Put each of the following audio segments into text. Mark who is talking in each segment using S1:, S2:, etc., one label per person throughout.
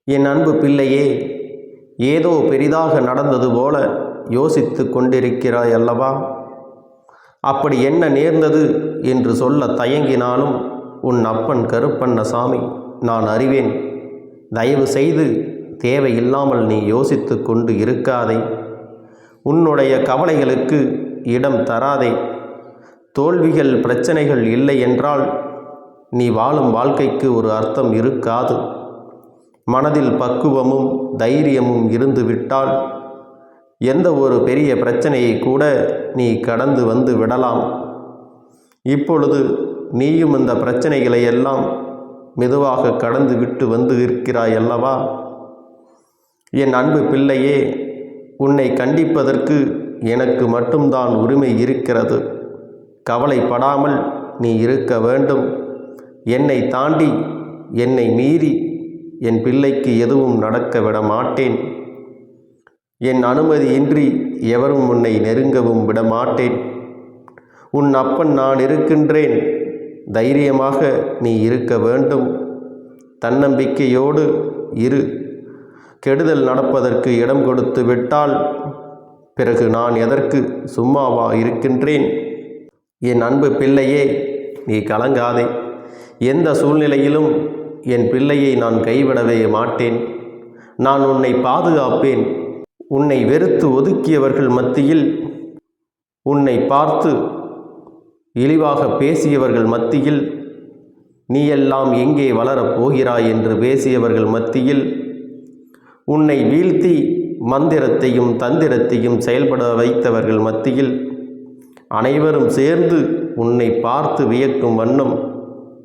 S1: என் அன்பு பிள்ளையே, ஏதோ பெரிதாக நடந்தது போல யோசித்து கொண்டிருக்கிறாய் அல்லவா? அப்படி என்ன நேர்ந்தது என்று சொல்ல தயங்கினாலும் உன் அப்பன் கருப்பண்ணசாமி நான் அறிவேன். தயவு செய்து தேவையில்லாமல் நீ யோசித்து கொண்டு இருக்காதே. உன்னுடைய கவலைகளுக்கு இடம் தராதே. தோல்விகள் பிரச்சனைகள் இல்லை என்றால் நீ வாழும் வாழ்க்கைக்கு ஒரு அர்த்தம் இருக்காது. மனதில் பக்குவமும் தைரியமும் இருந்துவிட்டால் எந்த ஒரு பெரிய பிரச்சனையை கூட நீ கடந்து வந்து விடலாம். இப்பொழுது நீயும் இந்த பிரச்சனைகளை எல்லாம் மெதுவாக கடந்து விட்டு வந்து இருக்கிறாய் அல்லவா? என் அன்பு பிள்ளையே, உன்னை கண்டிப்பதற்கு எனக்கு மட்டும்தான் உரிமை இருக்கிறது. கவலைப்படாமல் நீ இருக்க வேண்டும். என்னை தாண்டி என்னை மீறி என் பிள்ளைக்கு எதுவும் நடக்க விட மாட்டேன். என் அனுமதியின்றி எவரும் உன்னை நெருங்கவும் விடமாட்டேன். உன் அப்பன் நான் இருக்கின்றேன். தைரியமாக நீ இருக்க வேண்டும். தன்னம்பிக்கையோடு இரு. கெடுதல் நடப்பதற்கு இடம் கொடுத்து விட்டால் பிறகு நான் எதற்கு சும்மாவா இருக்கின்றேன்? என் அன்பு பிள்ளையே, நீ கலங்காதே. எந்த சூழ்நிலையிலும் என் பிள்ளையை நான் கைவிடவே மாட்டேன். நான் உன்னை பாதுகாப்பேன். உன்னை வெறுத்து ஒதுக்கியவர்கள் மத்தியில், உன்னை பார்த்து இழிவாக பேசியவர்கள் மத்தியில், நீ எல்லாம் எங்கே வளரப் போகிறாய் என்று பேசியவர்கள் மத்தியில், உன்னை வீழ்த்தி மந்திரத்தையும் தந்திரத்தையும் செயல்பட வைத்தவர்கள் மத்தியில், அனைவரும் சேர்ந்து உன்னை பார்த்து வியக்கும் வண்ணம்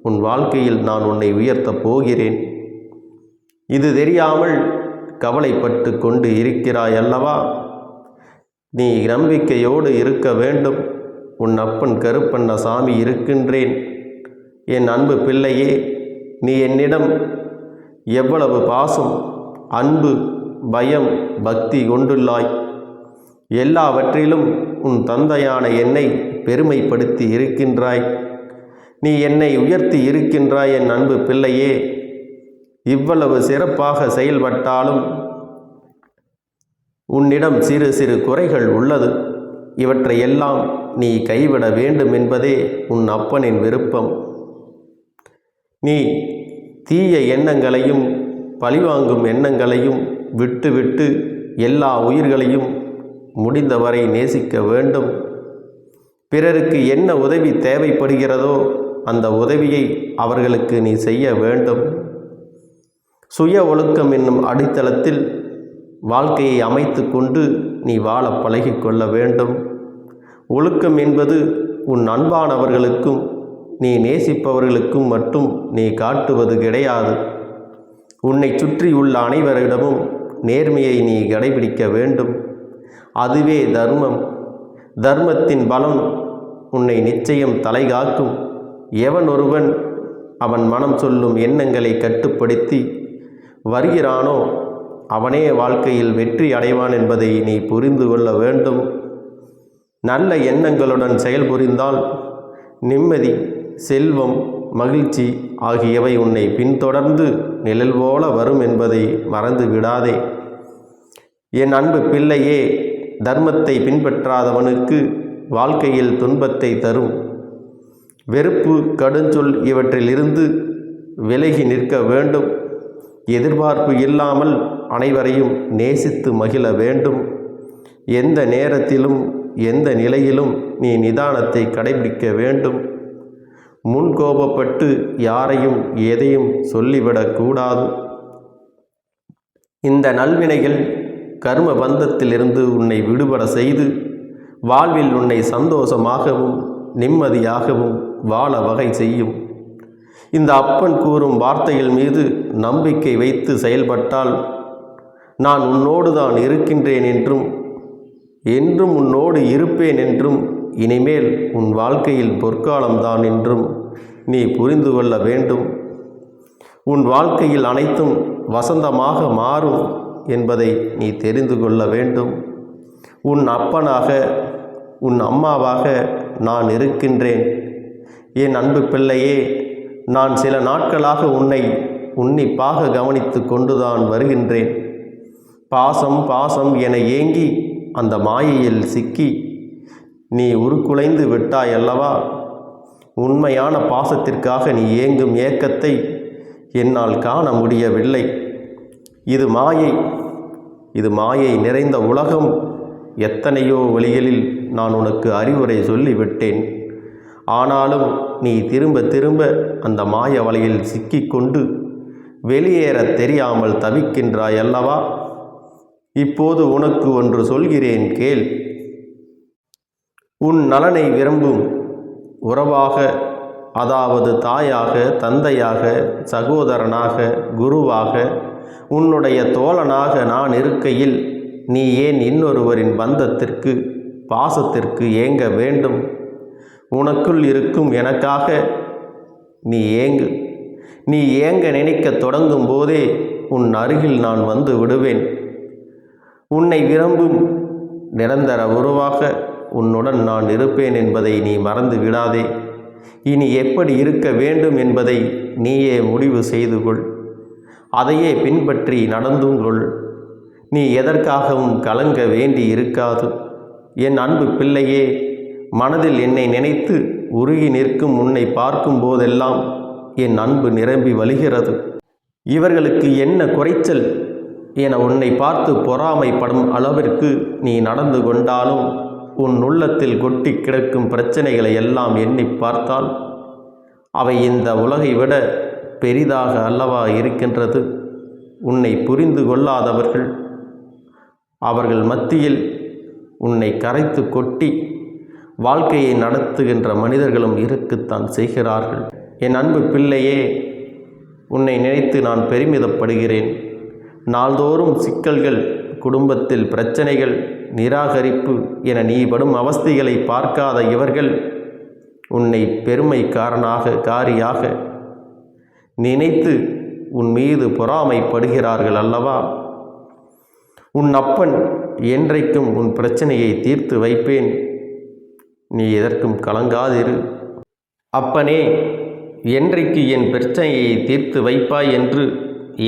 S1: உன் வாழ்க்கையில் நான் உன்னை உயர்த்தப் போகிறேன். இது தெரியாமல் கவலைப்பட்டு கொண்டு இருக்கிறாய் அல்லவா? நீ நம்பிக்கையோடு இருக்க வேண்டும். உன் அப்பன் கருப்பண்ணசாமி இருக்கின்றேன். என் அன்பு பிள்ளையே, நீ என்னிடம் எவ்வளவு பாசம், அன்பு, பயம், பக்தி கொண்டுள்ளாய். எல்லாவற்றிலும் உன் தந்தையான என்னை பெருமைப்படுத்தி இருக்கின்றாய். நீ என்னை உயர்த்தி இருக்கின்றாய். என் அன்பு பிள்ளையே, இவ்வளவு சிறப்பாக செயல்பட்டாலும் உன்னிடம் சிறு சிறு குறைகள் உள்ளது. இவற்றையெல்லாம் நீ கைவிட வேண்டும் என்பதே உன் அப்பனின் விருப்பம். நீ தீய எண்ணங்களையும் பழிவாங்கும் எண்ணங்களையும் விட்டுவிட்டு எல்லா உயிர்களையும் முடிந்தவரை நேசிக்க வேண்டும். பிறருக்கு என்ன உதவி தேவைப்படுகிறதோ அந்த உதவியை அவர்களுக்கு நீ செய்ய வேண்டும். சுய ஒழுக்கம் என்னும் அடித்தளத்தில் வாழ்க்கையை அமைத்து கொண்டு நீ வாழ பழகிக்கொள்ள வேண்டும். ஒழுக்கம் என்பது உன் அன்பானவர்களுக்கும் நீ நேசிப்பவர்களுக்கும் மட்டும் நீ காட்டுவது கிடையாது. உன்னை சுற்றியுள்ள அனைவரிடமும் நேர்மையை நீ கடைபிடிக்க வேண்டும். அதுவே தர்மம். தர்மத்தின் பலம் உன்னை நிச்சயம் தலைகாக்கும். எவன் ஒருவன் அவன் மனம் சொல்லும் எண்ணங்களை கட்டுப்படுத்தி வருகிறானோ அவனே வாழ்க்கையில் வெற்றி அடைவான் என்பதை நீ புரிந்து கொள்ள வேண்டும். நல்ல எண்ணங்களுடன் செயல்புரிந்தால் நிம்மதி, செல்வம், மகிழ்ச்சி ஆகியவை உன்னை பின்தொடர்ந்து நிழல் போல வரும் என்பதை மறந்து விடாதே. என் அன்பு பிள்ளையே, தர்மத்தை பின்பற்றாதவனுக்கு வாழ்க்கையில் துன்பத்தை தரும். வெறுப்பு, கடுஞ்சொல் இவற்றிலிருந்து விலகி நிற்க வேண்டும். எதிர்பார்ப்பு இல்லாமல் அனைவரையும் நேசித்து மகிழ வேண்டும். எந்த நேரத்திலும் எந்த நிலையிலும் நீ நிதானத்தை கடைபிடிக்க வேண்டும். முன்கோபப்பட்டு யாரையும் எதையும் சொல்லிவிடக்கூடாது. இந்த நல்வினைகள் கர்ம பந்தத்திலிருந்து உன்னை விடுபட செய்து வாழ்வில் உன்னை சந்தோஷமாகவும் நிம்மதியாகவும் வாழ வகை செய்யும். இந்த அப்பன் கூறும் வார்த்தைகள் மீது நம்பிக்கை வைத்து செயல்பட்டால் நான் உன்னோடு தான் இருக்கின்றேன் என்றும் என்றும் உன்னோடு இருப்பேன் என்றும் இனிமேல் உன் வாழ்க்கையில் பொற்காலம்தான் என்றும் நீ புரிந்து கொள்ள வேண்டும். உன் வாழ்க்கையில் அனைத்தும் வசந்தமாக மாறும் என்பதை நீ தெரிந்து கொள்ள வேண்டும். உன் அப்பனாக, உன் அம்மாவாக நான் இருக்கின்றேன். என் அன்பு பிள்ளையே, நான் சில நாட்களாக உன்னை உன்னிப்பாக கவனித்து கொண்டுதான் வருகின்றேன். பாசம் பாசம் என ஏங்கி அந்த மாயையில் சிக்கி நீ உருக்குலைந்து விட்டாய் அல்லவா? உண்மையான பாசத்திற்காக நீ ஏங்கும் ஏக்கத்தை என்னால் காண முடியவில்லை. இது மாயை, இது மாயை நிறைந்த உலகம். எத்தனையோ வழிகளில் நான் உனக்கு அறிவுரை சொல்லிவிட்டேன். ஆனாலும் நீ திரும்ப திரும்ப அந்த மாய வலையில் சிக்கிக்கொண்டு வெளியேற தெரியாமல் தவிக்கின்றாய் அல்லவா? இப்போது உனக்கு ஒன்று சொல்கிறேன் கேள். உன் நலனை விரும்பும் உறவாக, அதாவது தாயாக, தந்தையாக, சகோதரனாக, குருவாக, உன்னுடைய தோழனாக நான் இருக்கையில் நீ ஏன் இன்னொருவரின் பந்தத்திற்கு, பாசத்திற்கு ஏங்க வேண்டும்? உனக்குள் இருக்கும் எனக்காக நீ ஏங்கு. நீ ஏங்க நினைக்க தொடங்கும் போதே உன் அருகில் நான் வந்து விடுவேன். உன்னை விரும்பும் நிரந்தர உறவாக உன்னுடன் நான் இருப்பேன் என்பதை நீ மறந்து விடாதே. இனி எப்படி இருக்க வேண்டும் என்பதை நீயே முடிவு செய்து கொள். அதையே பின்பற்றி நடந்தும் கொள். நீ எதற்காகவும் கலங்க வேண்டி இருக்காது. என் அன்பு பிள்ளையே, மனதில் என்னை நினைத்து உருகி நிற்கும் உன்னை பார்க்கும் போதெல்லாம் என் அன்பு நிரம்பி வழிகிறது. இவர்களுக்கு என்ன குறைச்சல் என உன்னை பார்த்து பொறாமைப்படும் அளவிற்கு நீ நடந்து கொண்டாலும் உன் உள்ளத்தில் கொட்டி கிடக்கும் பிரச்சனைகளை எல்லாம் எண்ணி பார்த்தால் அவை இந்த உலகை விட பெரிதாக அல்லவா இருக்கின்றது. உன்னை புரிந்து கொள்ளாதவர்கள் அவர்கள் மத்தியில் உன்னை கரைத்து கொட்டி வாழ்க்கையை நடத்துகின்ற மனிதர்களும் இருக்கத்தான் செய்கிறார்கள். என் அன்பு பிள்ளையே, உன்னை நினைத்து நான் பெருமிதப்படுகிறேன். நாள்தோறும் சிக்கல்கள், குடும்பத்தில் பிரச்சனைகள், நிராகரிப்பு என நீ படும் அவஸ்தைகளை பார்க்காத இவர்கள் உன்னை காரியாக நினைத்து உன் மீது பொறாமைப்படுகிறார்கள் அல்லவா? உன் அப்பன் என்றைக்கும் உன் பிரச்சனையை தீர்த்து வைப்பேன். நீ எதற்கும் கலங்காதிரு. அப்பனே, என்றைக்கு என் பிரச்சனையை தீர்த்து வைப்பாய் என்று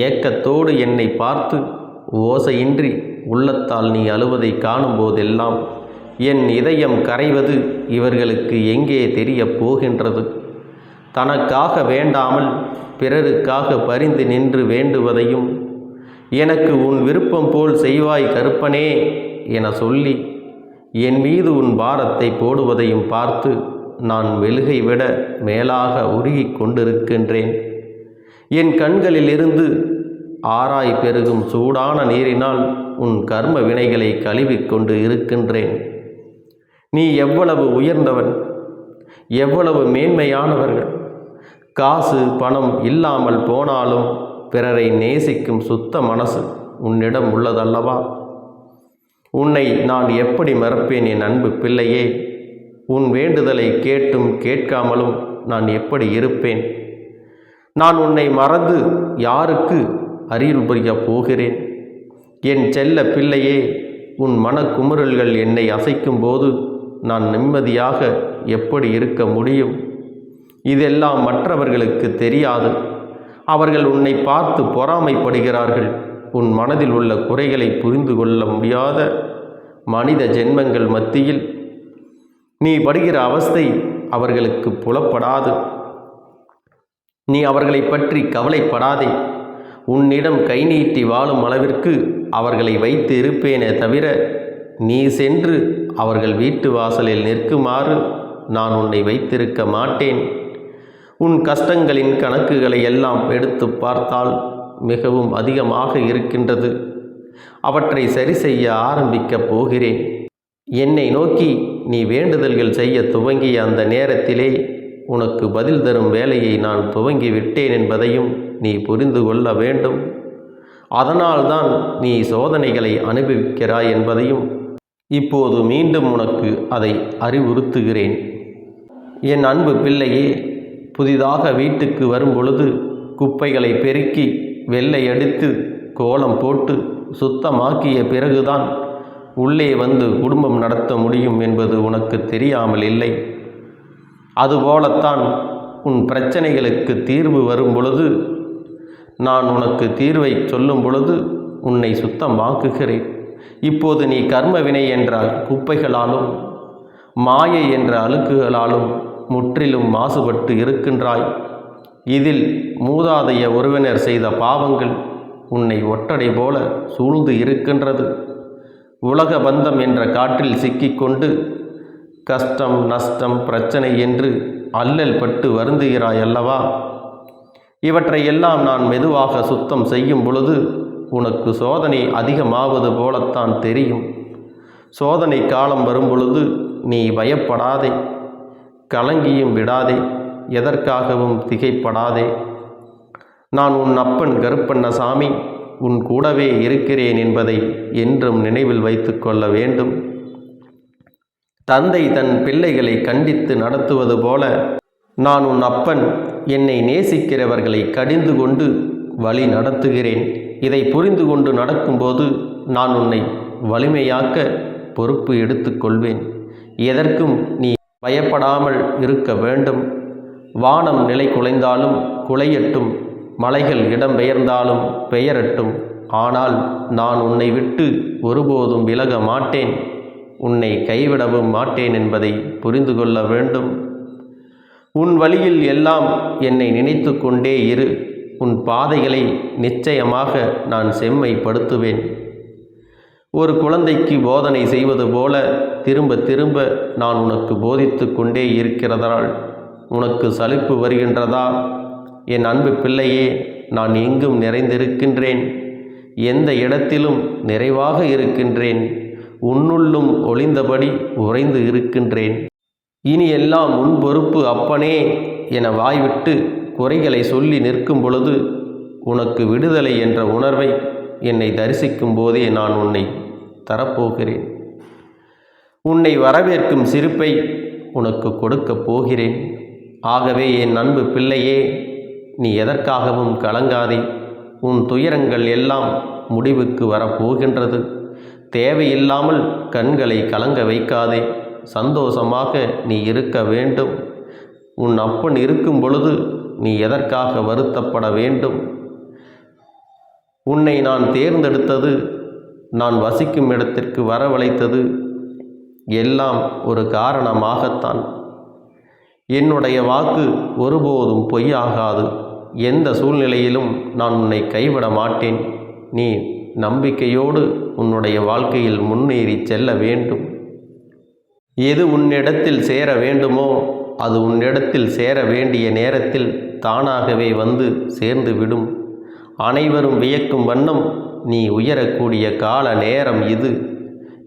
S1: ஏக்கத்தோடு என்னை பார்த்து ஓசையின்றி உள்ளத்தால் நீ அழுவதை காணும் போதெல்லாம் என் இதயம் கரைவது இவர்களுக்கு எங்கே தெரியப் போகின்றது? தனக்காக வேண்டாமல் பிறருக்காக பரிந்து நின்று வேண்டுவதையும், எனக்கு உன் விருப்பம் போல் செய்வாய் கருப்பனே என சொல்லி என் மீது உன் பாரத்தை போடுவதையும் பார்த்து நான் மெழுகை விட மேலாக உருகி கொண்டிருக்கின்றேன். என் கண்களிலிருந்து ஆராய் பெருகும் சூடான நீரினால் உன் கர்ம வினைகளை கழுவிக்கொண்டு இருக்கின்றேன். நீ எவ்வளவு உயர்ந்தவன், எவ்வளவு மேன்மையானவர்கள். காசு பணம் இல்லாமல் போனாலும் பிறரை நேசிக்கும் சுத்த மனசு உன்னிடம் உள்ளதல்லவா? உன்னை நான் எப்படி மறப்பேன் என் அன்பு பிள்ளையே? உன் வேண்டுதலை கேட்டும் கேட்காமலும் நான் எப்படி இருப்பேன்? நான் உன்னை மறந்து யாருக்கு அருள் புரியப் போகிறேன்? என் செல்ல பிள்ளையே, உன் மனக்குமுறல்கள் என்னை அசைக்கும் போது நான் நிம்மதியாக எப்படி இருக்க முடியும்? இதெல்லாம் மற்றவர்களுக்கு தெரியாது. அவர்கள் உன்னை பார்த்து பொறாமைப்படுகிறார்கள். உன் மனதில் உள்ள குறைகளை புரிந்து கொள்ள முடியாத மனித ஜென்மங்கள் மத்தியில் நீ படுகிற அவஸ்தை அவர்களுக்கு புலப்படாது. நீ அவர்களை பற்றி கவலைப்படாதே. உன்னிடம் கை நீட்டி வாழும் அளவிற்கு அவர்களை வைத்து இருப்பேனே தவிர நீ சென்று அவர்கள் வீட்டு வாசலில் நிற்குமாறு நான் உன்னை வைத்திருக்க மாட்டேன். உன் கஷ்டங்களின் கணக்குகளை எல்லாம் எடுத்து பார்த்தால் மிகவும் அதிகமாக இருக்கின்றது. அவற்றை சரி செய்ய ஆரம்பிக்கப் போகிறேன். என்னை நோக்கி நீ வேண்டுதல்கள் செய்ய துவங்கிய அந்த நேரத்திலே உனக்கு பதில் தரும் வேலையை நான் துவங்கிவிட்டேன் என்பதையும் நீ புரிந்து கொள்ள வேண்டும். அதனால்தான் நீ சோதனைகளை அனுபவிக்கிறாய் என்பதையும் இப்போது மீண்டும் உனக்கு அதை அறிவுறுத்துகிறேன். என் அன்பு பிள்ளையே, புதிதாக வீட்டுக்கு வரும் பொழுது குப்பைகளை பெருக்கி வெள்ளை அடித்து கோலம் போட்டு சுத்தமாக்கிய பிறகுதான் உள்ளே வந்து குடும்பம் நடத்த முடியும் என்பது உனக்கு தெரியாமல் இல்லை. அதுபோலத்தான் உன் பிரச்சனைகளுக்கு தீர்வு வரும் பொழுது நான் உனக்கு தீர்வை சொல்லும் பொழுது உன்னை சுத்தமாக்குகிறேன். இப்போது நீ கர்மவினை என்ற குப்பைகளாலும் மாயை என்ற அழுக்குகளாலும் முற்றிலும் மாசுபட்டு இருக்கின்றாய். இதில் மூதாதைய உறவினர் செய்த பாவங்கள் உன்னை ஒட்டடை போல சூழ்ந்து இருக்கின்றது. உலக பந்தம் என்ற காற்றில் சிக்கிக்கொண்டு கஷ்டம் நஷ்டம் பிரச்சனை என்று அல்லல் பட்டு வருந்துகிறாய் அல்லவா? இவற்றையெல்லாம் நான் மெதுவாக சுத்தம் செய்யும் பொழுது உனக்கு சோதனை அதிகமாவது போலத்தான் தெரியும். சோதனை காலம் வரும் பொழுது நீ பயப்படாதே, கலங்கியும் விடாதே, எதற்காகவும் திகைப்படாதே. நான் உன் அப்பன் கருப்பண்ணசாமி உன் கூடவே இருக்கிறேன் என்பதை என்றும் நினைவில் வைத்து கொள்ள வேண்டும். தந்தை தன் பிள்ளைகளை கண்டித்து நடத்துவது போல நான் உன் அப்பன் என்னை நேசிக்கிறவர்களை கடிந்து கொண்டு வழி நடத்துகிறேன். இதை புரிந்து கொண்டு நடக்கும்போது நான் உன்னை வலிமையாக்க பொறுப்பு எடுத்துக்கொள்வேன். எதற்கும் நீ பயப்படாமல் இருக்க வேண்டும். வானம் நிலை குலைந்தாலும் குலையட்டும், மலைகள் இடம் பெயர்ந்தாலும் பெயரட்டும், ஆனால் நான் உன்னை விட்டு ஒருபோதும் விலக மாட்டேன், உன்னை கைவிடவும் மாட்டேன் என்பதை புரிந்து கொள்ள வேண்டும். உன் வழியில் எல்லாம் என்னை நினைத்து கொண்டே இரு. உன் பாதைகளை நிச்சயமாக நான் செம்மைப்படுத்துவேன். ஒரு குழந்தைக்கு போதனை செய்வது போல திரும்ப திரும்ப நான் உனக்கு போதித்து கொண்டே இருக்கிறதால் உனக்கு சலிப்பு வருகின்றதா? என் அன்பு பிள்ளையே, நான் எங்கும் நிறைந்திருக்கின்றேன், எந்த இடத்திலும் நிறைவாக இருக்கின்றேன், உன்னுள்ளும் ஒளிந்தபடி உறைந்து இருக்கின்றேன். இனி எல்லாம் உன் பொறுப்பு அப்பனே என வாய்விட்டு குறைகளை சொல்லி நிற்கும் பொழுது உனக்கு விடுதலை என்ற உணர்வை என்னை தரிசிக்கும் போதே நான் உன்னை தரப்போகிறேன். உன்னை வரவேற்கும் சிரிப்பை உனக்கு கொடுக்கப் போகிறேன். ஆகவே என் அன்பு பிள்ளையே, நீ எதற்காகவும் கலங்காதே. உன் துயரங்கள் எல்லாம் முடிவுக்கு வரப்போகின்றது. தேவையில்லாமல் கண்களை கலங்க வைக்காதே. சந்தோஷமாக நீ இருக்க வேண்டும். உன் அப்பன் இருக்கும் பொழுது நீ எதற்காக வருத்தப்பட வேண்டும்? உன்னை நான் தேர்ந்தெடுத்தது, நான் வசிக்கும் இடத்திற்கு வரவழைத்தது எல்லாம் ஒரு காரணமாகத்தான். என்னுடைய வாக்கு ஒருபோதும் பொய்யாகாது. எந்த சூழ்நிலையிலும் நான் உன்னை கைவிட மாட்டேன். நீ நம்பிக்கையோடு உன்னுடைய வாழ்க்கையில் முன்னேறி செல்ல வேண்டும். எது உன்னிடத்தில் சேர வேண்டுமோ அது உன்னிடத்தில் சேர வேண்டிய நேரத்தில் தானாகவே வந்து சேர்ந்து விடும். அனைவரும் வியக்கும் வண்ணம் நீ உயரக்கூடிய கால நேரம் இது.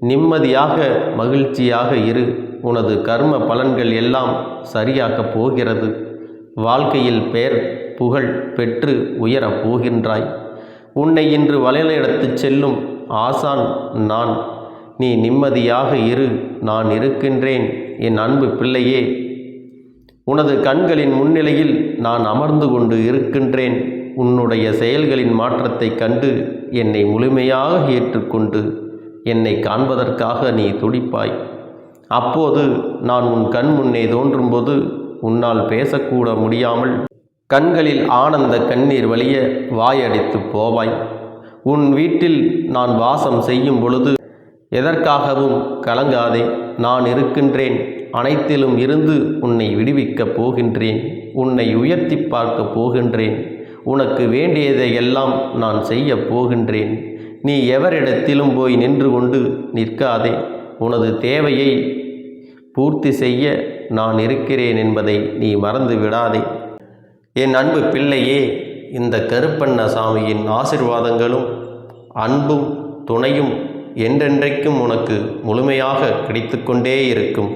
S1: நிம்மதியாக மகிழ்ச்சியாக இரு. உனது கர்ம பலன்கள் எல்லாம் சரியாக்கப் போகிறது. வாழ்க்கையில் பெயர் புகழ் பெற்று உயரப் போகின்றாய். உன்னை இன்று வழிநடத்திச் செல்லும் ஆசான் நான். நீ நிம்மதியாக இரு, நான் இருக்கின்றேன். என் அன்பு பிள்ளையே, உனது கண்களின் முன்னிலையில் நான் அமர்ந்து கொண்டு இருக்கின்றேன். உன்னுடைய செயல்களின் மாற்றத்தை கண்டு என்னை முழுமையாக ஏற்றுக்கொண்டு என்னை காண்பதற்காக நீ துடிப்பாய். அப்போது நான் உன் கண் முன்னே தோன்றும்போது உன்னால் பேசக்கூட முடியாமல் கண்களில் ஆனந்த கண்ணீர் வழிய வாயடித்து போவாய். உன் வீட்டில் நான் வாசம் செய்யும் பொழுது எதற்காகவும் கலங்காதே. நான் இருக்கின்றேன். அனைத்திலும் இருந்து உன்னை விடுவிக்கப் போகின்றேன். உன்னை உயர்த்தி பார்க்கப் போகின்றேன். உனக்கு வேண்டியதை எல்லாம் நான் செய்ய போகின்றேன். நீ எவரிடத்திலும் போய் நின்று கொண்டு நிற்காதே. உனது தேவையை பூர்த்தி செய்ய நான் இருக்கிறேன் என்பதை நீ மறந்து விடாதே. என் அன்பு பிள்ளையே, இந்த கருப்பண்ணசாமியின் ஆசிர்வாதங்களும் அன்பும் துணையும் என்றென்றைக்கும் உனக்கு முழுமையாக கிடைத்து கொண்டே இருக்கும்.